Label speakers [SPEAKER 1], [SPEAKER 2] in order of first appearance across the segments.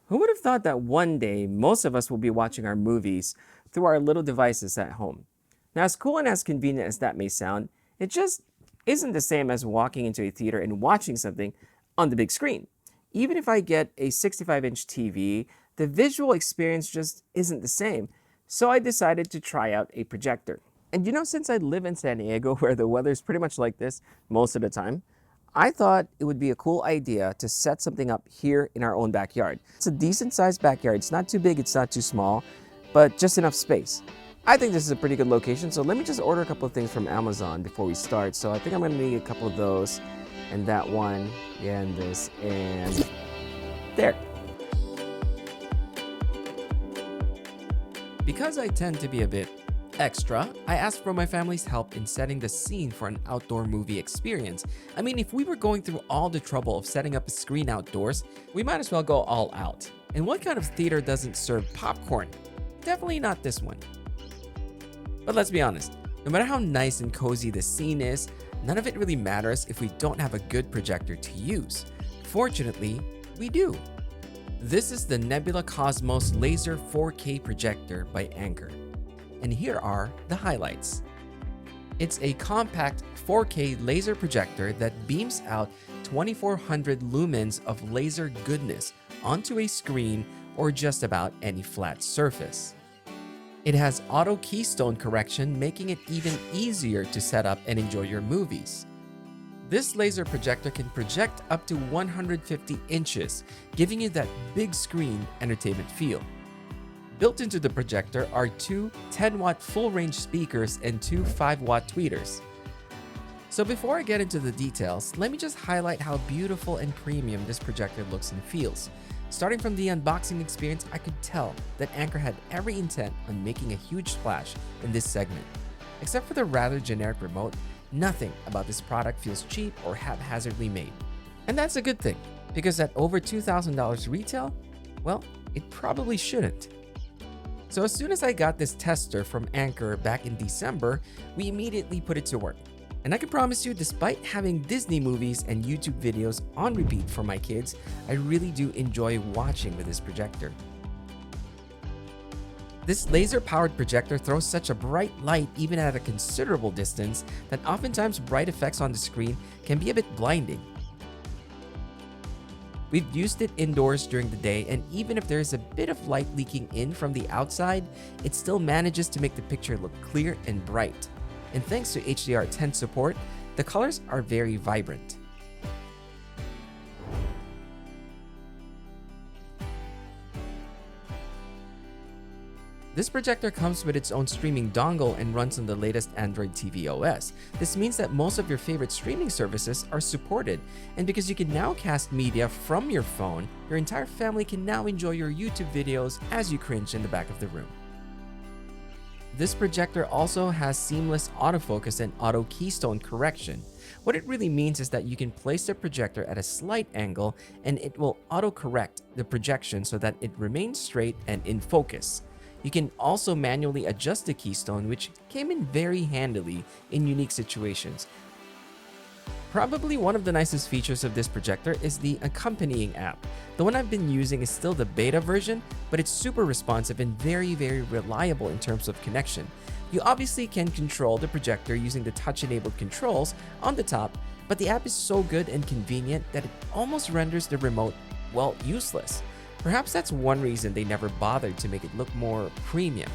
[SPEAKER 1] Who would have thought that one day most of us will be watching our movies through our little devices at home? Now, as cool and as convenient as that may sound, it just isn't the same as walking into a theater and watching something on the big screen. Even if I get a 65-inch TV, the visual experience just isn't the same. So I decided to try out a projector. And since I live in San Diego, where the weather is pretty much like this most of the time, I thought it would be a cool idea to set something up here in our own backyard. It's a decent sized backyard. It's not too big, it's not too small, but just enough space. I think this is a pretty good location, so let me just order a couple of things from Amazon before we start. So I think I'm gonna need a couple of those, and that one, yeah, and this, and there. Because I tend to be a bit extra, I asked for my family's help in setting the scene for an outdoor movie experience. I mean, if we were going through all the trouble of setting up a screen outdoors, we might as well go all out. And what kind of theater doesn't serve popcorn? Definitely not this one. But let's be honest, no matter how nice and cozy the scene is, none of it really matters if we don't have a good projector to use. Fortunately, we do. This is the Nebula Cosmos Laser 4K projector by Anker. And here are the highlights. It's a compact 4K laser projector that beams out 2400 lumens of laser goodness onto a screen or just about any flat surface. It has auto keystone correction, making it even easier to set up and enjoy your movies. This laser projector can project up to 150 inches, giving you that big screen entertainment feel. Built into the projector are two 10-watt full-range speakers and two 5-watt tweeters. So before I get into the details, let me just highlight how beautiful and premium this projector looks and feels. Starting from the unboxing experience, I could tell that Anker had every intent on making a huge splash in this segment. Except for the rather generic remote, nothing about this product feels cheap or haphazardly made. And that's a good thing, because at over $2,000 retail, well, it probably shouldn't. So as soon as I got this tester from Anker back in December, we immediately put it to work. And I can promise you, despite having Disney movies and YouTube videos on repeat for my kids, I really do enjoy watching with this projector. This laser-powered projector throws such a bright light even at a considerable distance that oftentimes bright effects on the screen can be a bit blinding. We've used it indoors during the day, and even if there's a bit of light leaking in from the outside, it still manages to make the picture look clear and bright. And thanks to HDR10 support, the colors are very vibrant. This projector comes with its own streaming dongle and runs on the latest Android TV OS. This means that most of your favorite streaming services are supported, and because you can now cast media from your phone, your entire family can now enjoy your YouTube videos as you cringe in the back of the room. This projector also has seamless autofocus and auto keystone correction. What it really means is that you can place the projector at a slight angle and it will auto-correct the projection so that it remains straight and in focus. You can also manually adjust the keystone, which came in very handily in unique situations. Probably one of the nicest features of this projector is the accompanying app. The one I've been using is still the beta version, but it's super responsive and very reliable in terms of connection. You obviously can control the projector using the touch-enabled controls on the top, but the app is so good and convenient that it almost renders the remote, well, useless. Perhaps that's one reason they never bothered to make it look more premium.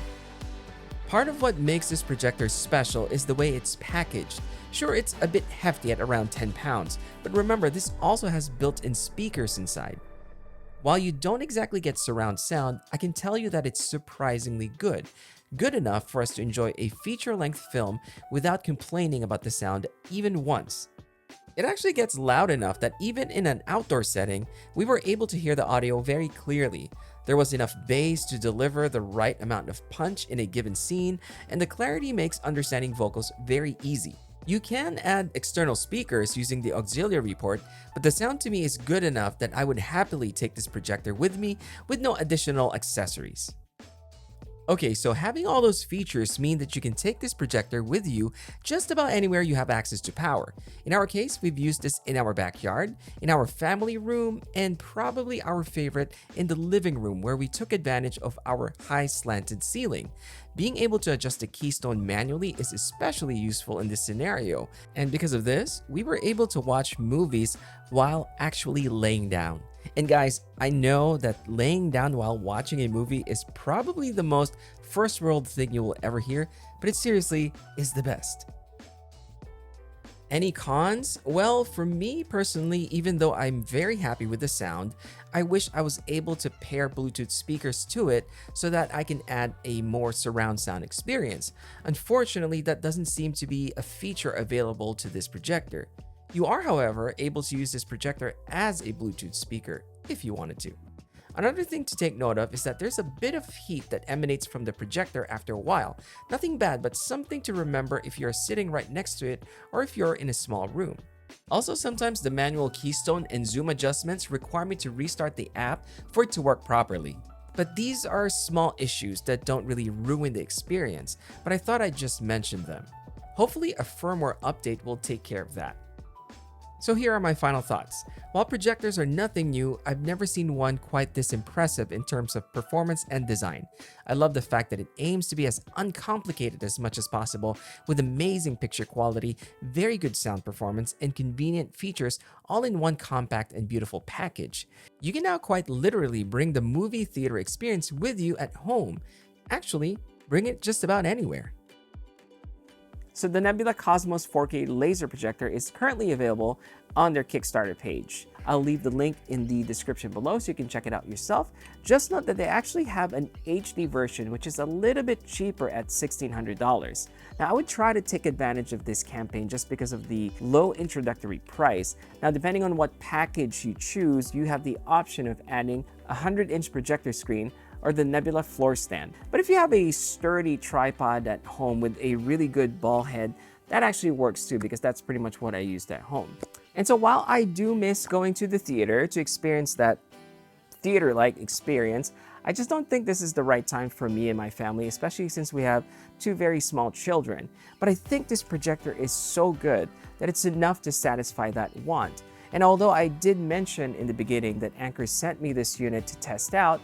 [SPEAKER 1] Part of what makes this projector special is the way it's packaged. Sure, it's a bit hefty at around 10 pounds, but remember, this also has built-in speakers inside. While you don't exactly get surround sound, I can tell you that it's surprisingly good. Good enough for us to enjoy a feature-length film without complaining about the sound even once. It actually gets loud enough that even in an outdoor setting, we were able to hear the audio very clearly. There was enough bass to deliver the right amount of punch in a given scene, and the clarity makes understanding vocals very easy. You can add external speakers using the auxiliary port, but the sound to me is good enough that I would happily take this projector with me with no additional accessories. Okay, so having all those features mean that you can take this projector with you just about anywhere you have access to power. In our case, we've used this in our backyard, in our family room, and probably our favorite, in the living room where we took advantage of our high slanted ceiling. Being able to adjust the keystone manually is especially useful in this scenario, and because of this, we were able to watch movies while actually laying down. And guys, I know that laying down while watching a movie is probably the most first world thing you will ever hear, but it seriously is the best. Any cons? Well, for me personally, even though I'm very happy with the sound, I wish I was able to pair Bluetooth speakers to it so that I can add a more surround sound experience. Unfortunately, that doesn't seem to be a feature available to this projector. You are, however, able to use this projector as a Bluetooth speaker if you wanted to. Another thing to take note of is that there's a bit of heat that emanates from the projector after a while. Nothing bad, but something to remember if you're sitting right next to it or if you're in a small room. Also, sometimes the manual keystone and zoom adjustments require me to restart the app for it to work properly. But these are small issues that don't really ruin the experience, but I thought I'd just mention them. Hopefully, a firmware update will take care of that. So here are my final thoughts. While projectors are nothing new, I've never seen one quite this impressive in terms of performance and design. I love the fact that it aims to be as uncomplicated as much as possible, with amazing picture quality, very good sound performance, and convenient features all in one compact and beautiful package. You can now quite literally bring the movie theater experience with you at home. Actually, bring it just about anywhere. So the Nebula Cosmos 4K laser projector is currently available on their Kickstarter page. I'll leave the link in the description below so you can check it out yourself. Just note that they actually have an HD version, which is a little bit cheaper at $1,600. Now, I would try to take advantage of this campaign just because of the low introductory price. Now, depending on what package you choose, you have the option of adding a 100-inch projector screen or the Nebula floor stand. But if you have a sturdy tripod at home with a really good ball head, that actually works too, because that's pretty much what I used at home. And so while I do miss going to the theater to experience that theater-like experience, I just don't think this is the right time for me and my family, especially since we have two very small children. But I think this projector is so good that it's enough to satisfy that want. And although I did mention in the beginning that Anker sent me this unit to test out,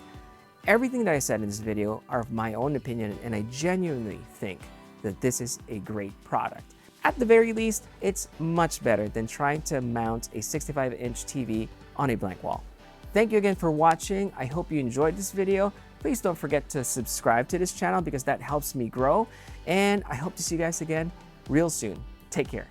[SPEAKER 1] everything that I said in this video are of my own opinion, and I genuinely think that this is a great product. At the very least, it's much better than trying to mount a 65-inch TV on a blank wall. Thank you again for watching. I hope you enjoyed this video. Please don't forget to subscribe to this channel because that helps me grow. And I hope to see you guys again real soon. Take care.